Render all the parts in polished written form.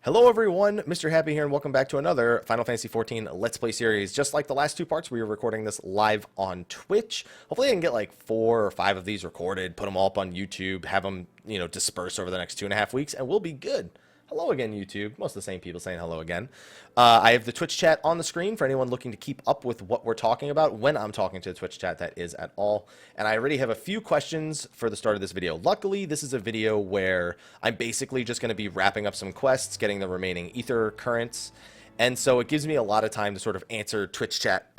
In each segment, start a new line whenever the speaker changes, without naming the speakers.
Hello everyone, Mr. Happy here, and welcome back to another Final Fantasy XIV Let's Play series. Just like the last two parts, we are recording this live on Twitch. Hopefully I can get like 4 or 5 of these recorded, put them all up on YouTube, have them, disperse over the next 2.5 weeks, and we'll be good. Hello again, YouTube. Most of the same people saying hello again. I have the Twitch chat on the screen for anyone looking to keep up with what we're talking about when I'm talking to the Twitch chat, that is at all. And I already have a few questions for the start of this video. Luckily, this is a video where I'm basically just going to be wrapping up some quests, getting the remaining Aether currents. And so it gives me a lot of time to sort of answer Twitch chat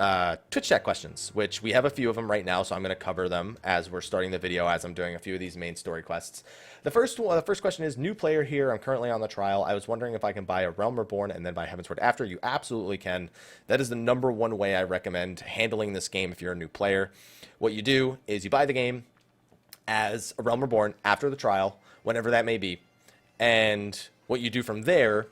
questions, which we have a few of them right now, so I'm going to cover them as we're starting the video, as I'm doing a few of these main story quests. The first question is, new player here, I'm currently on the trial. I was wondering if I can buy a Realm Reborn and then buy Heavensward after. You absolutely can. That is the #1 way I recommend handling this game if you're a new player. What you do is you buy the game as a Realm Reborn after the trial, whenever that may be, and what you do from there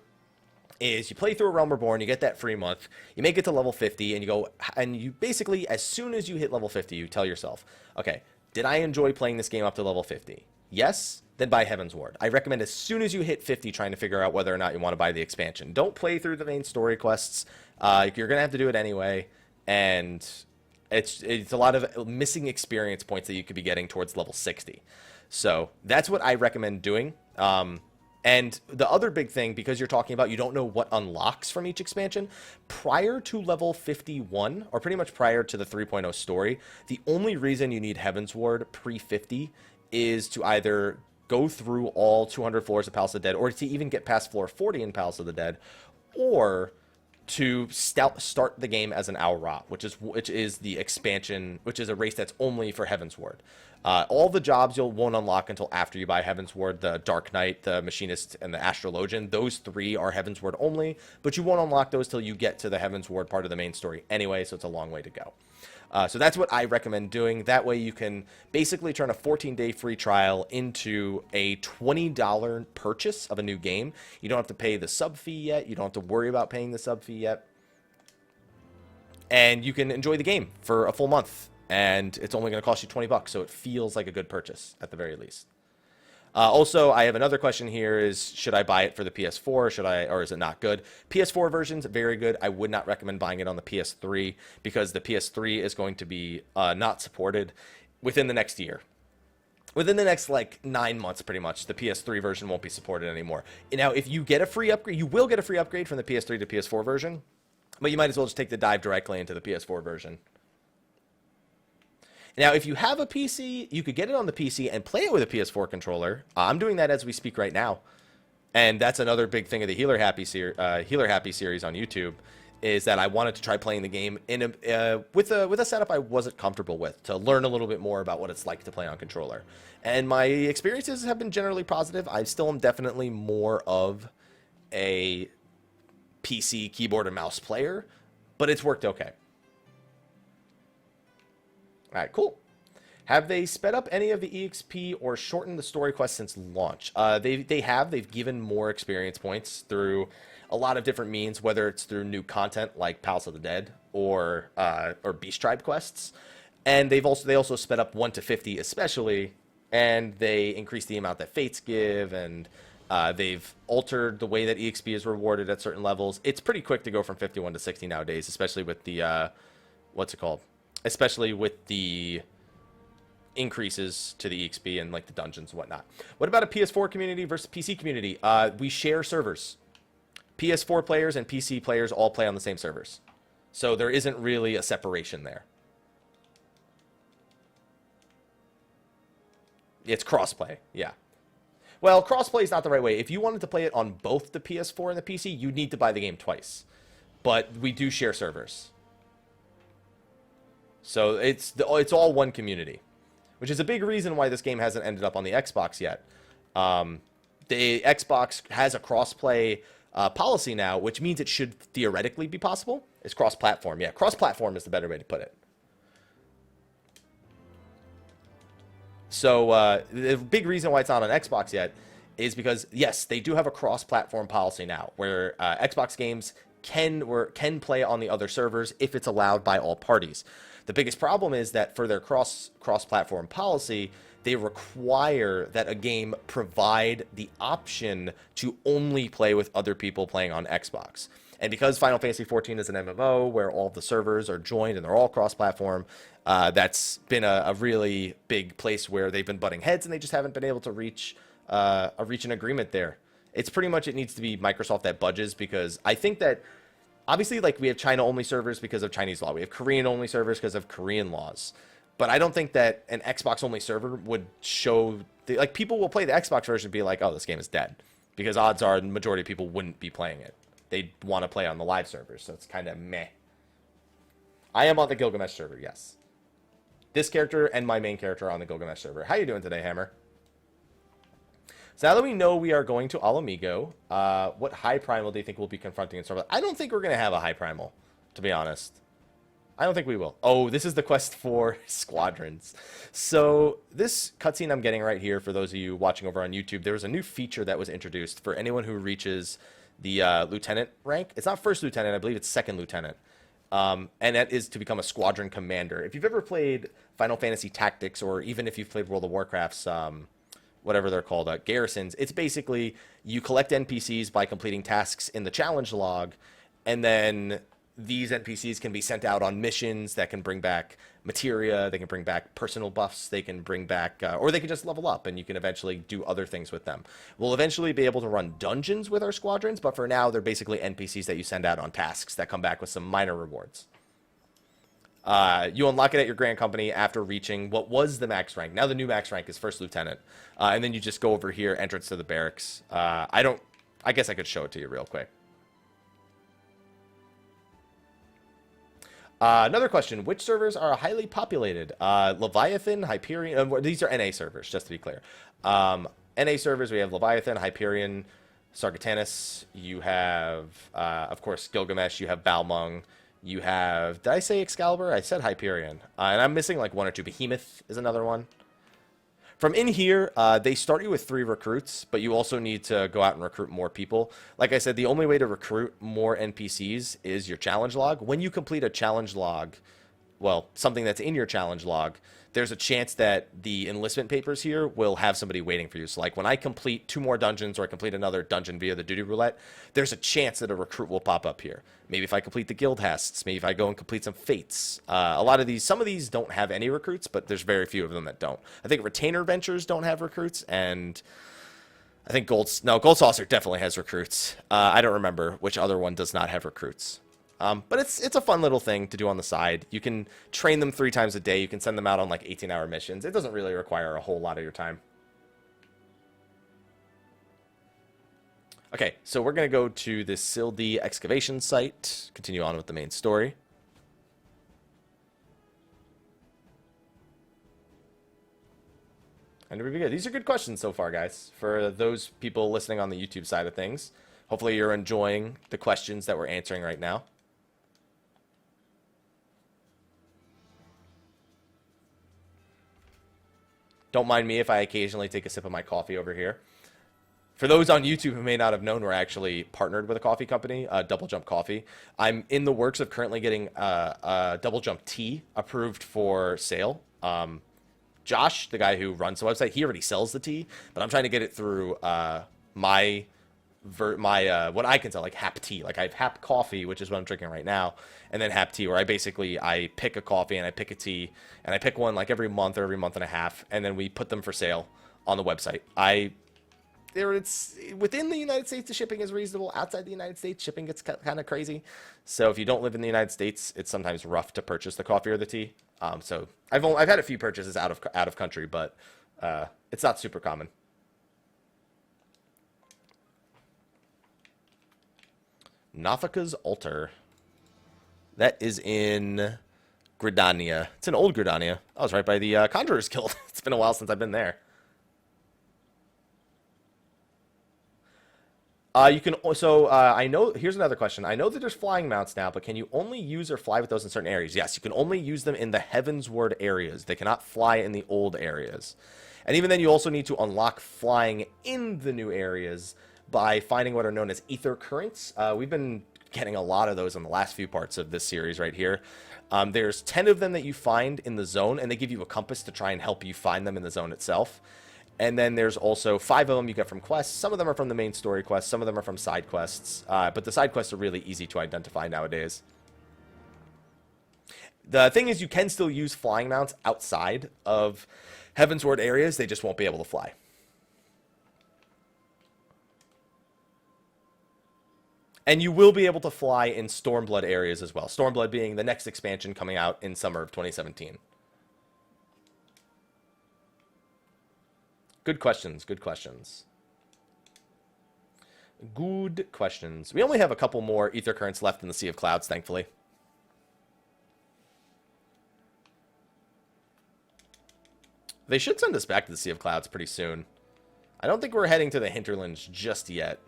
is you play through a Realm Reborn, you get that free month, you make it to level 50, and you basically, as soon as you hit level 50, you tell yourself, okay, did I enjoy playing this game up to level 50? Yes? Then buy Heavensward. I recommend as soon as you hit 50 trying to figure out whether or not you want to buy the expansion. Don't play through the main story quests. You're going to have to do it anyway, and it's a lot of missing experience points that you could be getting towards level 60. So that's what I recommend doing. And the other big thing, because you're talking about you don't know what unlocks from each expansion, prior to level 51, or pretty much prior to the 3.0 story, the only reason you need Heavensward pre-50 is to either go through all 200 floors of Palace of the Dead, or to even get past floor 40 in Palace of the Dead, or to start the game as an Aura, which is the expansion, which is a race that's only for Heavensward. All the jobs won't unlock until after you buy Heavensward. The Dark Knight, the Machinist, and the Astrologian. Those 3 are Heavensward only, but you won't unlock those till you get to the Heavensward part of the main story anyway, so it's a long way to go. So that's what I recommend doing. That way you can basically turn a 14-day free trial into a $20 purchase of a new game. You don't have to pay the sub fee yet. You don't have to worry about paying the sub fee yet. And you can enjoy the game for a full month. And it's only going to cost you 20 bucks, so it feels like a good purchase at the very least. Also, I have another question here is, should I buy it for the PS4? Or is it not good? PS4 version's very good. I would not recommend buying it on the PS3 because the PS3 is going to be not supported within the next year. Within the next, 9 months, pretty much, the PS3 version won't be supported anymore. Now, if you get a free upgrade, you will get a free upgrade from the PS3 to PS4 version, but you might as well just take the dive directly into the PS4 version. Now, if you have a PC, you could get it on the PC and play it with a PS4 controller. I'm doing that as we speak right now. And that's another big thing of the Healer Happy series on YouTube, is that I wanted to try playing the game with a setup I wasn't comfortable with, to learn a little bit more about what it's like to play on controller. And my experiences have been generally positive. I still am definitely more of a PC keyboard and mouse player, but it's worked okay. All right, cool. Have they sped up any of the EXP or shortened the story quest since launch? They have. They've given more experience points through a lot of different means, whether it's through new content like Palace of the Dead or Beast Tribe quests. And they also sped up 1 to 50 especially, and they increased the amount that Fates give, and they've altered the way that EXP is rewarded at certain levels. It's pretty quick to go from 51 to 60 nowadays, especially with the especially with the increases to the EXP and the dungeons and whatnot. What about a PS4 community versus PC community? We share servers. PS4 players and PC players all play on the same servers. So there isn't really a separation there. It's crossplay, yeah. Well, crossplay is not the right way. If you wanted to play it on both the PS4 and the PC, you'd need to buy the game twice. But we do share servers. So it's all one community, which is a big reason why this game hasn't ended up on the Xbox yet. The Xbox has a cross-play policy now, which means it should theoretically be possible. It's cross-platform. Yeah, cross-platform is the better way to put it. So the big reason why it's not on Xbox yet is because, yes, they do have a cross-platform policy now, where Xbox games can play on the other servers if it's allowed by all parties. The biggest problem is that for their cross-platform policy, they require that a game provide the option to only play with other people playing on Xbox. And because Final Fantasy XIV is an MMO where all of the servers are joined and they're all cross-platform, that's been a really big place where they've been butting heads and they just haven't been able to reach an agreement there. It's pretty much, it needs to be Microsoft that budges, because I think that obviously, like, we have China-only servers because of Chinese law. We have Korean-only servers because of Korean laws. But I don't think that an Xbox-only server would show... like, people will play the Xbox version and be like, oh, this game is dead. Because odds are the majority of people wouldn't be playing it. They'd want to play on the live servers, so it's kind of meh. I am on the Gilgamesh server, yes. This character and my main character are on the Gilgamesh server. How you doing today, Hammer? So now that we know we are going to Alamigo, what high primal do you think we'll be confronting in Stormlight? I don't think we're going to have a high primal, to be honest. I don't think we will. Oh, this is the quest for Squadrons. So this cutscene I'm getting right here, for those of you watching over on YouTube, there was a new feature that was introduced for anyone who reaches the lieutenant rank. It's not first lieutenant, I believe it's second lieutenant. And that is to become a squadron commander. If you've ever played Final Fantasy Tactics, or even if you've played World of Warcraft's... whatever they're called, garrisons. It's basically you collect NPCs by completing tasks in the challenge log, and then these NPCs can be sent out on missions that can bring back materia, they can bring back personal buffs, they can bring back, or they can just level up, and you can eventually do other things with them. We'll eventually be able to run dungeons with our squadrons, but for now, they're basically NPCs that you send out on tasks that come back with some minor rewards. You unlock it at your Grand Company after reaching what was the max rank. Now the new max rank is First Lieutenant. And then you just go over here, entrance to the barracks. I guess I could show it to you real quick. Another question. Which servers are highly populated? Leviathan, Hyperion. These are NA servers, just to be clear. NA servers, we have Leviathan, Hyperion, Sargatanis. You have, of course, Gilgamesh. You have Balmung. You have, did I say Excalibur? I said Hyperion. And I'm missing like one or two. Behemoth is another one. From in here, they start you with 3 recruits, but you also need to go out and recruit more people. Like I said, the only way to recruit more NPCs is your challenge log. When you complete a challenge log, well, something that's in your challenge log, there's a chance that the enlistment papers here will have somebody waiting for you. So like when I complete 2 more dungeons, or I complete another dungeon via the duty roulette, there's a chance that a recruit will pop up here. Maybe if I complete the guild hasts, maybe if I go and complete some fates. Some of these don't have any recruits, but there's very few of them that don't. I think Retainer Ventures don't have recruits, and I think Gold Saucer definitely has recruits. I don't remember which other one does not have recruits. But it's a fun little thing to do on the side. You can train them 3 times a day. You can send them out on like 18-hour missions. It doesn't really require a whole lot of your time. Okay, so we're going to go to this Sildi excavation site. Continue on with the main story. And it'll be good. These are good questions so far, guys, for those people listening on the YouTube side of things. Hopefully you're enjoying the questions that we're answering right now. Don't mind me if I occasionally take a sip of my coffee over here. For those on YouTube who may not have known, we're actually partnered with a coffee company, Double Jump Coffee. I'm in the works of currently getting Double Jump tea approved for sale. Josh, the guy who runs the website, he already sells the tea, but I'm trying to get it through my what I can sell, like Hap Tea. Like I have Hap Coffee, which is what I'm drinking right now, and then Hap Tea, where I pick a coffee and I pick a tea, and I pick one like every month or every month and a half, and then we put them for sale on the website. It's within the United States, the shipping is reasonable. Outside the United States, shipping gets kind of crazy. So if you don't live in the United States, it's sometimes rough to purchase the coffee or the tea. So I've had a few purchases out of country, but it's not super common. Nafika's Altar. That is in Gridania. It's in Old Gridania. I was right by the Conjurers Guild. It's been a while since I've been there. You can also, I know, here's another question. I know that there's flying mounts now, but can you only use or fly with those in certain areas? Yes, you can only use them in the Heavensward areas. They cannot fly in the old areas. And even then, you also need to unlock flying in the new areas by finding what are known as Aether currents. We've been getting a lot of those in the last few parts of this series right here. There's 10 of them that you find in the zone, and they give you a compass to try and help you find them in the zone itself. And then there's also 5 of them you get from quests. Some of them are from the main story quests. Some of them are from side quests. But the side quests are really easy to identify nowadays. The thing is, you can still use flying mounts outside of Heavensward areas. They just won't be able to fly. And you will be able to fly in Stormblood areas as well. Stormblood being the next expansion coming out in summer of 2017. Good questions, good questions. Good questions. We only have a couple more Aether currents left in the Sea of Clouds, thankfully. They should send us back to the Sea of Clouds pretty soon. I don't think we're heading to the Hinterlands just yet.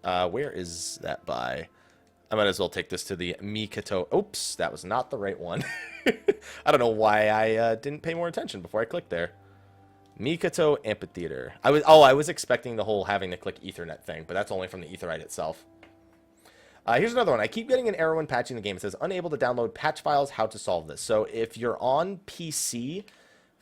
Where is that by? I might as well take this to the Mikoto. Oops, that was not the right one. I don't know why I didn't pay more attention before I clicked there. Mikoto Amphitheater. I was expecting the whole having to click Ethernet thing, but that's only from the Aetherite itself. Here's another one. I keep getting an error when patching the game. It says, unable to download patch files, how to solve this. So if you're on PC,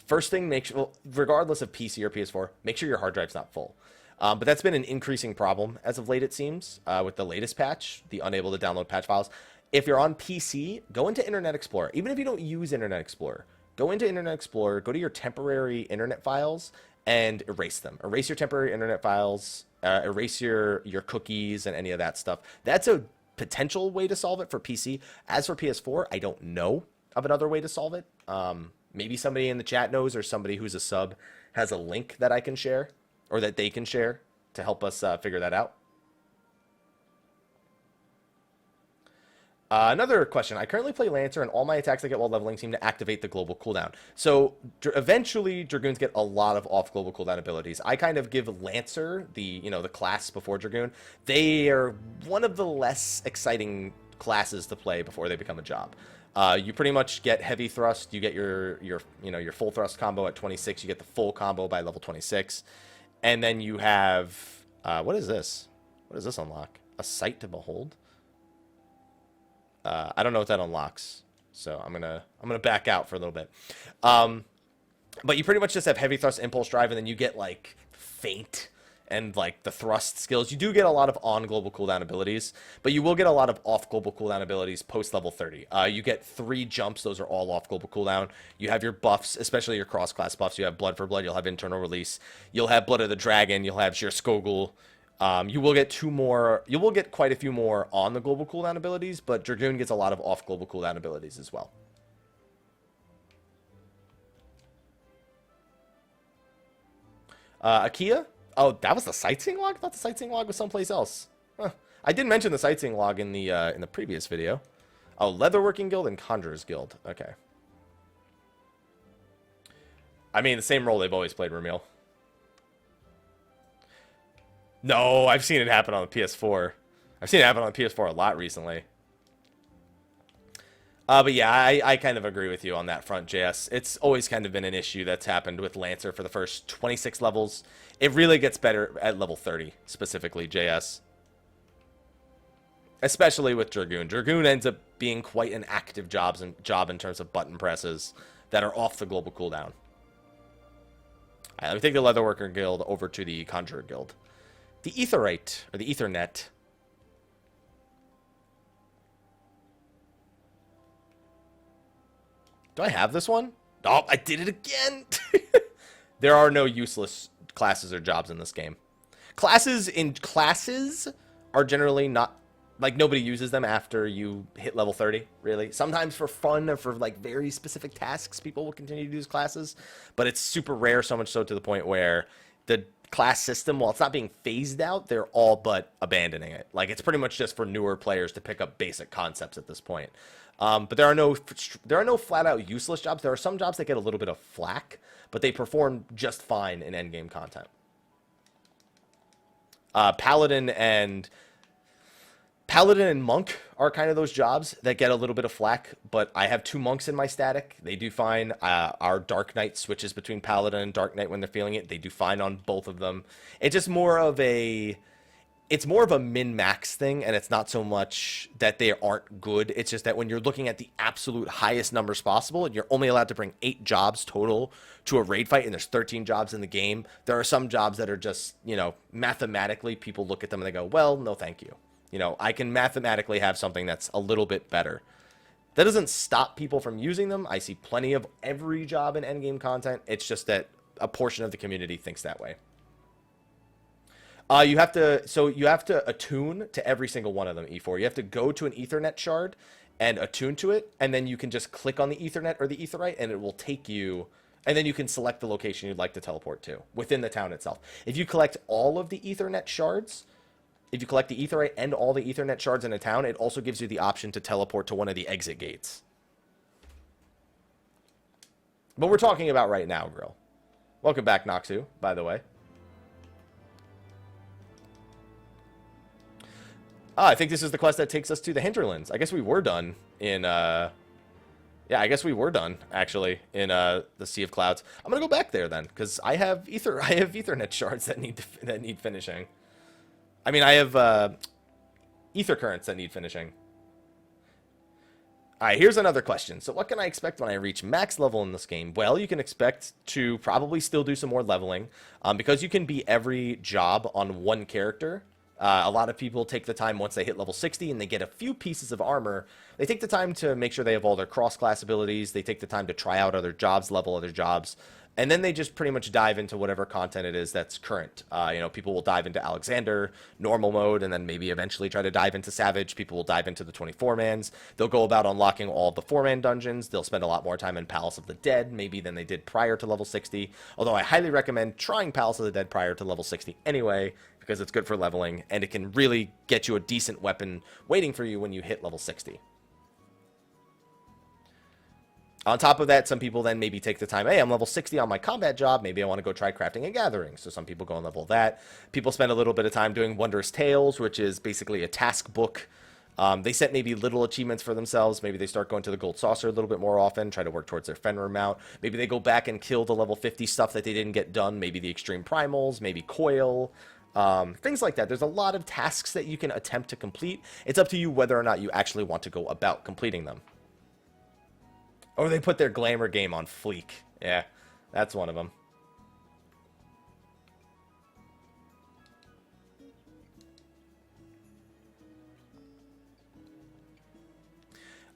first thing, make sure, well, regardless of PC or PS4, make sure your hard drive's not full. But that's been an increasing problem as of late, it seems, with the latest patch, the unable to download patch files. If you're on PC, go into Internet Explorer. Even if you don't use Internet Explorer, go into Internet Explorer, go to your temporary internet files, and erase them. Erase your temporary internet files, erase your cookies and any of that stuff. That's a potential way to solve it for PC. As for PS4, I don't know of another way to solve it. Maybe somebody in the chat knows, or somebody who's a sub has a link that I can share, or that they can share to help us figure that out. Another question. I currently play Lancer, and all my attacks I get while leveling seem to activate the global cooldown. So eventually, Dragoons get a lot of off-global cooldown abilities. I kind of give Lancer, the class before Dragoon. They are one of the less exciting classes to play before they become a job. You pretty much get heavy thrust. You get your full thrust combo at 26. You get the full combo by level 26, and then you have what is this? What does this unlock? A sight to behold. I don't know what that unlocks, so I'm gonna back out for a little bit. But you pretty much just have heavy thrust, impulse drive, and then you get like feint and like the thrust skills. You do get a lot of on global cooldown abilities, but you will get a lot of off global cooldown abilities post level 30. You get 3 jumps; those are all off global cooldown. You have your buffs, especially your cross class buffs. You have Blood for Blood. You'll have Internal Release. You'll have Blood of the Dragon. You'll have Sheer Skogul. You will get 2 more. You will get quite a few more on the global cooldown abilities, but Dragoon gets a lot of off global cooldown abilities as well. Akia? Oh, that was the sightseeing log? I thought the sightseeing log was someplace else. Huh. I did mention the sightseeing log in the previous video. Oh, Leatherworking Guild and Conjurer's Guild. Okay. I mean, the same role they've always played, Ramil. No, I've seen it happen on the PS4. I've seen it happen on the PS4 a lot recently. But yeah, I kind of agree with you on that front, JS. It's always kind of been an issue that's happened with Lancer for the first 26 levels. It really gets better at level 30, specifically, JS. Especially with Dragoon. Dragoon ends up being quite an active job in terms of button presses that are off the global cooldown. All right, let me take the Leatherworker Guild over to the Conjurer Guild. The Aetherite, or the Ethernet. Do I have this one? Oh, I did it again! There are no useless classes or jobs in this game. Classes are generally not... Like, nobody uses them after you hit level 30, really. Sometimes for fun or for, like, very specific tasks, people will continue to use classes. But it's super rare, so much so to the point where the class system, while it's not being phased out, they're all but abandoning it. Like, it's pretty much just for newer players to pick up basic concepts at this point. But there are no flat out useless jobs. There are some jobs that get a little bit of flack, but they perform just fine in endgame content. Paladin and Monk are kind of those jobs that get a little bit of flack, but I have 2 Monks in my static. They do fine. Our Dark Knight switches between Paladin and Dark Knight when they're feeling it. They do fine on both of them. It's just more of a... it's more of a min-max thing, and it's not so much that they aren't good. It's just that when you're looking at the absolute highest numbers possible, and you're only allowed to bring 8 jobs total to a raid fight, and there's 13 jobs in the game, there are some jobs that are just, you know, mathematically, people look at them and they go, well, no thank you. You know, I can mathematically have something that's a little bit better. That doesn't stop people from using them. I see plenty of every job in endgame content. It's just that a portion of the community thinks that way. You have to attune to every single one of them, E4. You have to go to an Ethernet shard and attune to it, and then you can just click on the Ethernet or the Aetherite, and it will take you, and then you can select the location you'd like to teleport to within the town itself. If you collect all of the Ethernet shards, if you collect the Aetherite and all the Ethernet shards in a town, it also gives you the option to teleport to one of the exit gates. But we're talking about right now, Grill. Welcome back, Noxu, by the way. I think this is the quest that takes us to the Hinterlands. I guess we were done in, yeah, I guess we were done, actually, in the Sea of Clouds. I'm gonna go back there, then, because I have Ethernet shards that need finishing. I mean, I have, Ether currents that need finishing. Alright, here's another question. So what can I expect when I reach max level in this game? Well, you can expect to probably still do some more leveling, because you can be every job on one character. A lot of people take the time once they hit level 60 and they get a few pieces of armor. They take the time to make sure they have all their cross-class abilities. They take the time to try out other jobs, level other jobs. And then they just pretty much dive into whatever content it is that's current. You know, people will dive into Alexander, normal mode, and then maybe eventually try to dive into Savage. People will dive into the 24-mans. They'll go about unlocking all the 4-man dungeons. They'll spend a lot more time in Palace of the Dead, maybe than they did prior to level 60. Although I highly recommend trying Palace of the Dead prior to level 60 anyway, because it's good for leveling, and it can really get you a decent weapon waiting for you when you hit level 60. On top of that, some people then maybe take the time, hey, I'm level 60 on my combat job, maybe I want to go try crafting and gathering. So some people go and level that. People spend a little bit of time doing Wondrous Tales, which is basically a task book. They set maybe little achievements for themselves. Maybe they start going to the Gold Saucer a little bit more often, try to work towards their Fenrir mount. Maybe they go back and kill the level 50 stuff that they didn't get done, maybe the Extreme Primals, maybe Coil. Things like that. There's a lot of tasks that you can attempt to complete. It's up to you whether or not you actually want to go about completing them. Or they put their glamour game on fleek. Yeah, that's one of them.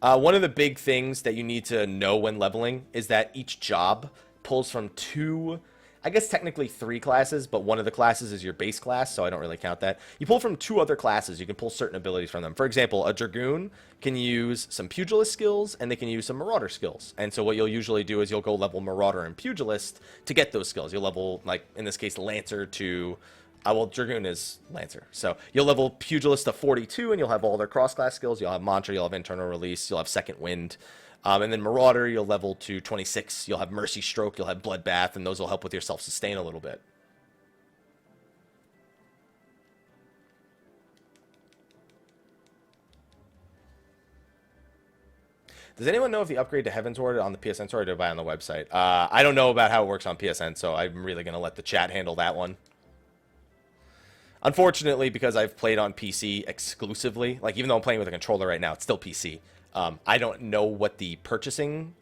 One of the big things that you need to know when leveling is that each job pulls from 2... I guess technically 3 classes, but one of the classes is your base class, so I don't really count that. You pull from 2 other classes. You can pull certain abilities from them. For example, a Dragoon can use some Pugilist skills, and they can use some Marauder skills. And so what you'll usually do is you'll go level Marauder and Pugilist to get those skills. You'll level, like, in this case, Lancer to... well, Dragoon is Lancer. So you'll level Pugilist to 42, and you'll have all their cross-class skills. You'll have Mantra, you'll have Internal Release, you'll have Second Wind. And then Marauder, you'll level to 26. You'll have Mercy Stroke, you'll have Bloodbath, and those will help with your self-sustain a little bit. Does anyone know if the upgrade to Heaven's Ward on the PSN Store or do I buy on the website? I don't know about how it works on PSN, so I'm really going to let the chat handle that one. Unfortunately, because I've played on PC exclusively, like even though I'm playing with a controller right now, it's still PC. I don't know what the purchasing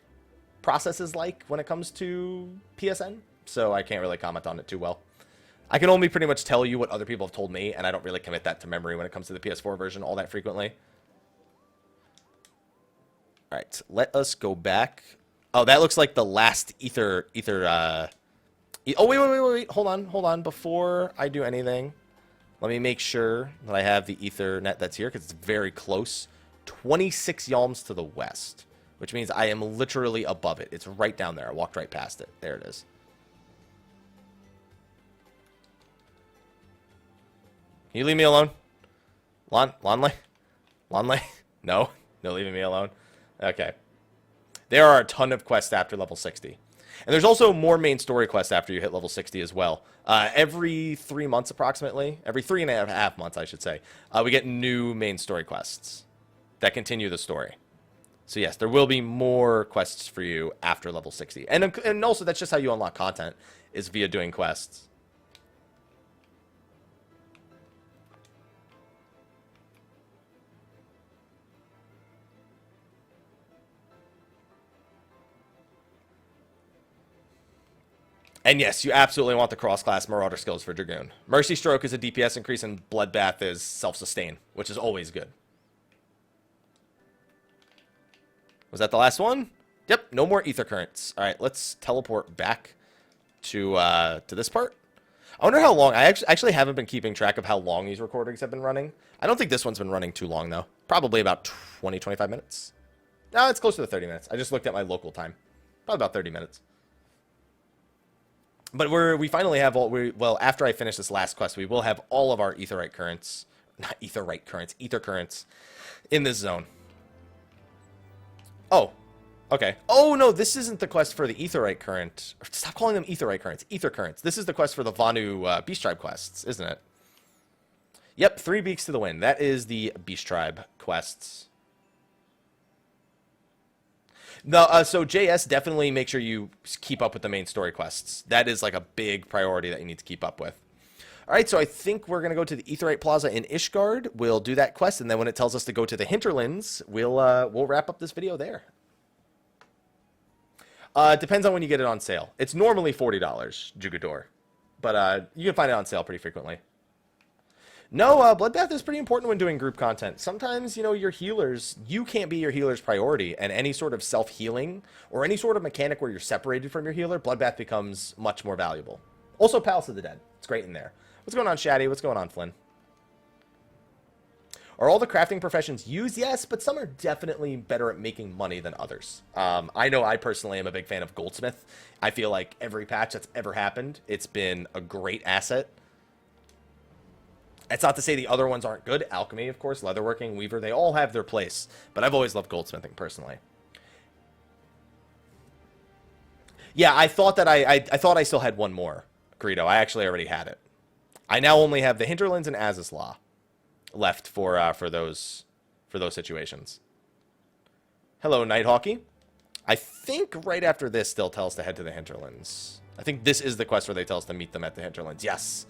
process is like when it comes to PSN, so I can't really comment on it too well. I can only pretty much tell you what other people have told me, and I don't really commit that to memory when it comes to the PS4 version all that frequently. All right, let us go back. Oh, that looks like the last Aether. Oh, wait. Hold on. Before I do anything, let me make sure that I have the Ethernet that's here, because it's very close. 26 yalms to the west, which means I am literally above it. It's right down there. I walked right past it. There it is. Can you leave me alone? Lonley? No, leaving me alone. Okay. There are a ton of quests after level 60. And there's also more main story quests after you hit level 60 as well. Every 3 months approximately, every 3.5 months I should say, we get new main story quests that continue the story. So yes, there will be more quests for you after level 60. And also that's just how you unlock content, is via doing quests. And yes, you absolutely want the cross-class Marauder skills for Dragoon. Mercy Stroke is a DPS increase, and Bloodbath is self-sustain, which is always good. Was that the last one? Yep, no more Aether Currents. All right, let's teleport back to this part. I wonder how long. I actually haven't been keeping track of how long these recordings have been running. I don't think this one's been running too long, though. Probably about 20, 25 minutes. No, it's closer to 30 minutes. I just looked at my local time. Probably about 30 minutes. But we finally have well, after I finish this last quest, we will have all of our Aether Currents in this zone. Oh, okay. Oh, no, this isn't the quest for the Aetherite Current. Stop calling them Aetherite Currents. Aether Currents. This is the quest for the Vanu Beast Tribe quests, isn't it? Yep, 3 Beaks to the Wind. That is the Beast Tribe quests. No, so JS, definitely make sure you keep up with the main story quests. That is like a big priority that you need to keep up with. All right, so I think we're going to go to the Aetherite Plaza in Ishgard. We'll do that quest, and then when it tells us to go to the Hinterlands, we'll wrap up this video there. Depends on when you get it on sale. It's normally $40, Jugador, but you can find it on sale pretty frequently. No, Bloodbath is pretty important when doing group content. Sometimes, you know, your healers, you can't be your healer's priority, and any sort of self-healing or any sort of mechanic where you're separated from your healer, Bloodbath becomes much more valuable. Also, Palace of the Dead. It's great in there. What's going on, Shaddy? What's going on, Flynn? Are all the crafting professions used? Yes, but some are definitely better at making money than others. I know I personally am a big fan of Goldsmith. I feel like every patch that's ever happened, it's been a great asset. That's not to say the other ones aren't good. Alchemy, of course, leatherworking, weaver, they all have their place. But I've always loved goldsmithing, personally. Yeah, I thought that I thought I still had one more, Greedo. I actually already had it. I now only have the Hinterlands and Azislaw left for those situations. Hello, Nighthawky. I think right after this, they'll tell us to head to the Hinterlands. I think this is the quest where they tell us to meet them at the Hinterlands. Yes.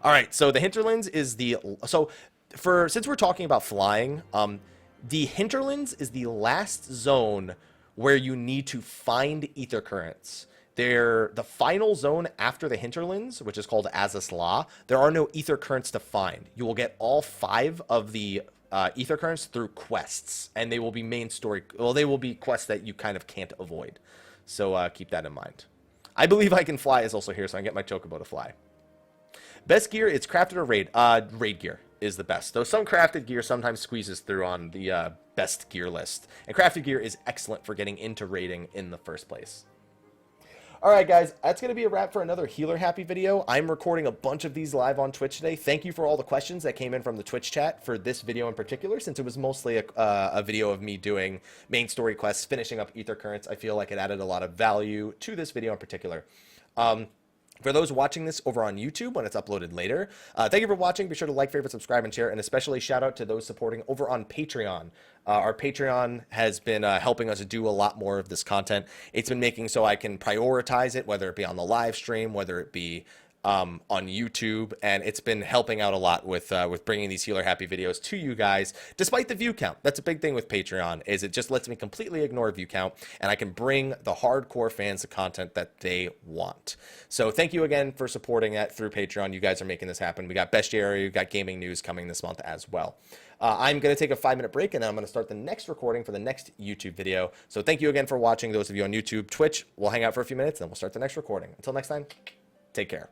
All right, so the Hinterlands is since we're talking about flying, the Hinterlands is the last zone where you need to find Aether Currents. They're the final zone after the Hinterlands, which is called Azislaw. There are no Aether Currents to find. You will get all 5 of the Aether Currents through quests, and they will be main story. Well, they will be quests that you kind of can't avoid. So keep that in mind. I believe I Can Fly is also here, so I can get my Chocobo to fly. Best gear, it's crafted or raid. Raid gear is the best. Though some crafted gear sometimes squeezes through on the best gear list. And crafted gear is excellent for getting into raiding in the first place. Alright guys, that's going to be a wrap for another Healer Happy video. I'm recording a bunch of these live on Twitch today. Thank you for all the questions that came in from the Twitch chat for this video in particular, since it was mostly a video of me doing main story quests, finishing up Aether Currents. I feel like it added a lot of value to this video in particular. For those watching this over on YouTube when it's uploaded later, thank you for watching. Be sure to like, favorite, subscribe, and share, and especially shout out to those supporting over on Patreon. Our Patreon has been helping us do a lot more of this content. It's been making so I can prioritize it, whether it be on the live stream, whether it be on YouTube, and it's been helping out a lot with bringing these Healer Happy videos to you guys, despite the view count. That's a big thing with Patreon, is it just lets me completely ignore view count, and I can bring the hardcore fans the content that they want. So thank you again for supporting that through Patreon. You guys are making this happen. We got Bestiary, we got gaming news coming this month as well. I'm going to take a 5-minute break, and then I'm going to start the next recording for the next YouTube video. So thank you again for watching, those of you on YouTube. Twitch, we'll hang out for a few minutes, and then we'll start the next recording. Until next time, take care.